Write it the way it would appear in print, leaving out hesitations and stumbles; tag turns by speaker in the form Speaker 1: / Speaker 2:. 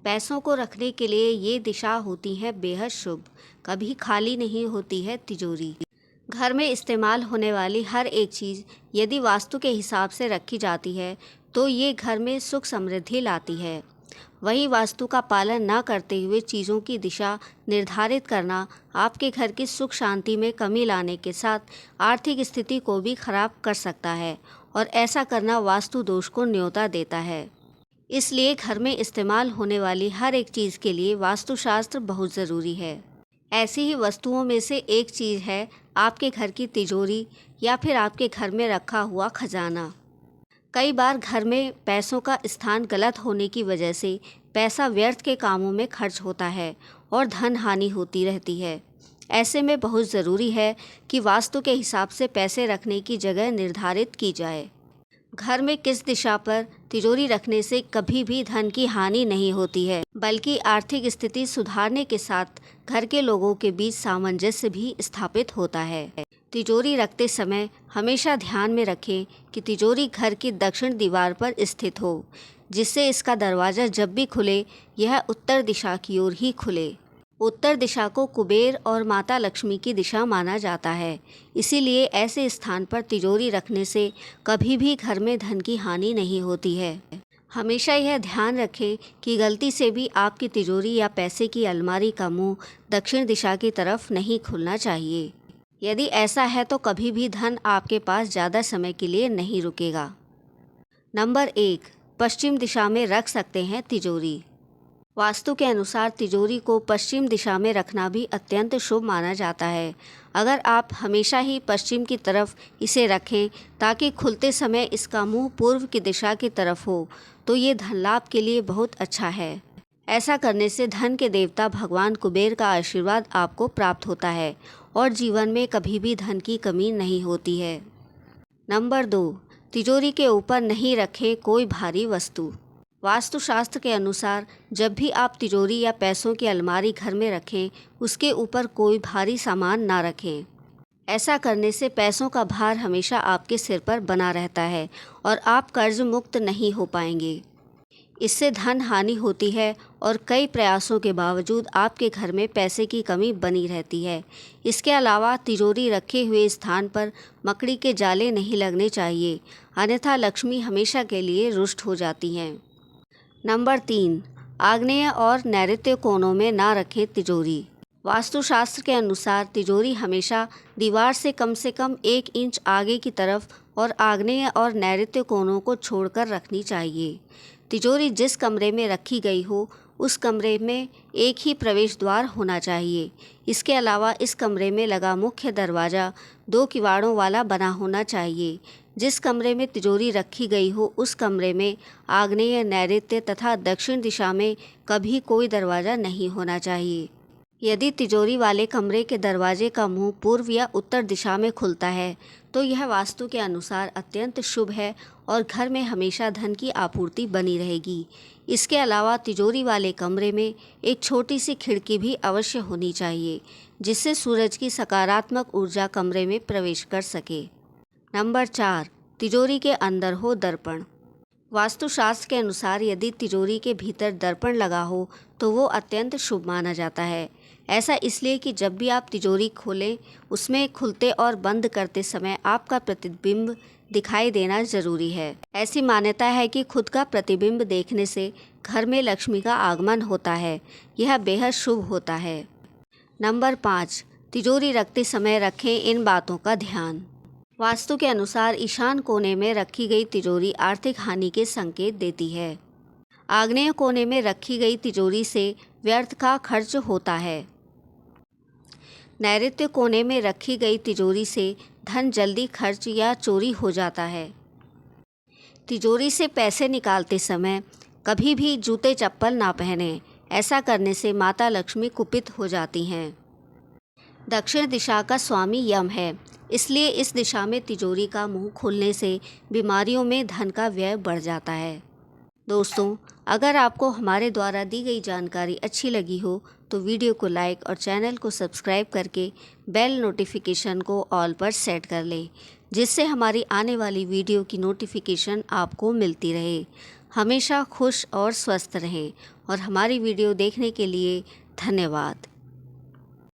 Speaker 1: पैसों को रखने के लिए ये दिशा होती है बेहद शुभ। कभी खाली नहीं होती है तिजोरी। घर में इस्तेमाल होने वाली हर एक चीज़ यदि वास्तु के हिसाब से रखी जाती है तो ये घर में सुख समृद्धि लाती है। वहीं वास्तु का पालन न करते हुए चीज़ों की दिशा निर्धारित करना आपके घर की सुख शांति में कमी लाने के साथ आर्थिक स्थिति को भी खराब कर सकता है और ऐसा करना वास्तु दोष को न्योता देता है। इसलिए घर में इस्तेमाल होने वाली हर एक चीज़ के लिए वास्तुशास्त्र बहुत ज़रूरी है। ऐसी ही वस्तुओं में से एक चीज़ है आपके घर की तिजोरी या फिर आपके घर में रखा हुआ खजाना। कई बार घर में पैसों का स्थान गलत होने की वजह से पैसा व्यर्थ के कामों में खर्च होता है और धन हानि होती रहती है। ऐसे में बहुत ज़रूरी है कि वास्तु के हिसाब से पैसे रखने की जगह निर्धारित की जाए। घर में किस दिशा पर तिजोरी रखने से कभी भी धन की हानि नहीं होती है, बल्कि आर्थिक स्थिति सुधारने के साथ घर के लोगों के बीच सामंजस्य भी स्थापित होता है। तिजोरी रखते समय हमेशा ध्यान में रखें कि तिजोरी घर की दक्षिण दीवार पर स्थित हो, जिससे इसका दरवाज़ा जब भी खुले यह उत्तर दिशा की ओर ही खुले। उत्तर दिशा को कुबेर और माता लक्ष्मी की दिशा माना जाता है, इसीलिए ऐसे स्थान पर तिजोरी रखने से कभी भी घर में धन की हानि नहीं होती है। हमेशा यह ध्यान रखें कि गलती से भी आपकी तिजोरी या पैसे की अलमारी का मुंह दक्षिण दिशा की तरफ नहीं खुलना चाहिए। यदि ऐसा है तो कभी भी धन आपके पास ज़्यादा समय के लिए नहीं रुकेगा। नंबर 1, पश्चिम दिशा में रख सकते हैं तिजोरी। वास्तु के अनुसार तिजोरी को पश्चिम दिशा में रखना भी अत्यंत शुभ माना जाता है। अगर आप हमेशा ही पश्चिम की तरफ इसे रखें ताकि खुलते समय इसका मुंह पूर्व की दिशा की तरफ हो तो ये धन लाभ के लिए बहुत अच्छा है। ऐसा करने से धन के देवता भगवान कुबेर का आशीर्वाद आपको प्राप्त होता है और जीवन में कभी भी धन की कमी नहीं होती है। नंबर 2, तिजोरी के ऊपर नहीं रखें कोई भारी वस्तु। वास्तुशास्त्र के अनुसार जब भी आप तिजोरी या पैसों की अलमारी घर में रखें उसके ऊपर कोई भारी सामान ना रखें। ऐसा करने से पैसों का भार हमेशा आपके सिर पर बना रहता है और आप कर्ज मुक्त नहीं हो पाएंगे। इससे धन हानि होती है और कई प्रयासों के बावजूद आपके घर में पैसे की कमी बनी रहती है। इसके अलावा तिजोरी रखे हुए स्थान पर मकड़ी के जाले नहीं लगने चाहिए, अन्यथा लक्ष्मी हमेशा के लिए रुष्ट हो जाती हैं। नंबर 3, आग्नेय और नैऋत्य कोनों में ना रखें तिजोरी। वास्तुशास्त्र के अनुसार तिजोरी हमेशा दीवार से कम 1 इंच आगे की तरफ और आग्नेय और नैऋत्य कोनों को छोड़कर रखनी चाहिए। तिजोरी जिस कमरे में रखी गई हो उस कमरे में एक ही प्रवेश द्वार होना चाहिए। इसके अलावा इस कमरे में लगा मुख्य दरवाज़ा 2 किवाड़ों वाला बना होना चाहिए। जिस कमरे में तिजोरी रखी गई हो उस कमरे में आग्नेय, नैऋत्य तथा दक्षिण दिशा में कभी कोई दरवाज़ा नहीं होना चाहिए। यदि तिजोरी वाले कमरे के दरवाजे का मुंह पूर्व या उत्तर दिशा में खुलता है तो यह वास्तु के अनुसार अत्यंत शुभ है और घर में हमेशा धन की आपूर्ति बनी रहेगी। इसके अलावा तिजोरी वाले कमरे में एक छोटी सी खिड़की भी अवश्य होनी चाहिए, जिससे सूरज की सकारात्मक ऊर्जा कमरे में प्रवेश कर सके। नंबर 4, तिजोरी के अंदर हो दर्पण। वास्तुशास्त्र के अनुसार यदि तिजोरी के भीतर दर्पण लगा हो तो वो अत्यंत शुभ माना जाता है। ऐसा इसलिए कि जब भी आप तिजोरी खोलें उसमें खुलते और बंद करते समय आपका प्रतिबिंब दिखाई देना जरूरी है। ऐसी मान्यता है कि खुद का प्रतिबिंब देखने से घर में लक्ष्मी का आगमन होता है। यह बेहद शुभ होता है। नंबर 5, तिजोरी रखते समय रखें इन बातों का ध्यान। वास्तु के अनुसार ईशान कोने में रखी गई तिजोरी आर्थिक हानि के संकेत देती है। आग्नेय कोने में रखी गई तिजोरी से व्यर्थ का खर्च होता है। नैऋत्य कोने में रखी गई तिजोरी से धन जल्दी खर्च या चोरी हो जाता है। तिजोरी से पैसे निकालते समय कभी भी जूते चप्पल ना पहनें, ऐसा करने से माता लक्ष्मी कुपित हो जाती हैं। दक्षिण दिशा का स्वामी यम है, इसलिए इस दिशा में तिजोरी का मुंह खोलने से बीमारियों में धन का व्यय बढ़ जाता है। दोस्तों, अगर आपको हमारे द्वारा दी गई जानकारी अच्छी लगी हो तो वीडियो को लाइक और चैनल को सब्सक्राइब करके बेल नोटिफिकेशन को ऑल पर सेट कर लें, जिससे हमारी आने वाली वीडियो की नोटिफिकेशन आपको मिलती रहे। हमेशा खुश और स्वस्थ रहें और हमारी वीडियो देखने के लिए धन्यवाद।